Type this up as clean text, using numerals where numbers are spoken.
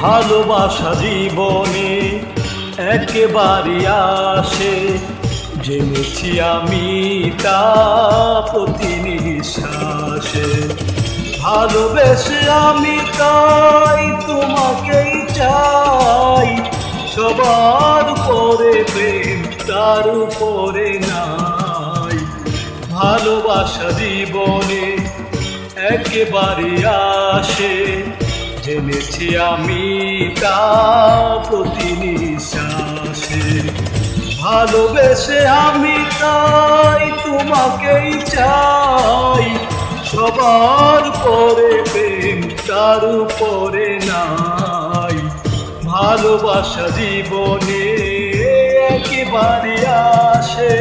ভালোবাসা জীবনে একেবারে আসে, জেনেছি আমি তা প্রতি নিঃশ্বাসে। ভালোবেসে আমি তাই তোমাকেই চাই, সবার উপরে প্রেম তার উপরে নাই। ভালোবাসা জীবনে একেবারে আসে, জেনেছি আমি তা প্রতি নিঃশ্বাসে। ভালোবেসে আমি তাই তোমাকেই চাই, সবার উপরে প্রেম তার উপরে নাই। ভালোবাসা জীবনে একেবারে আসে।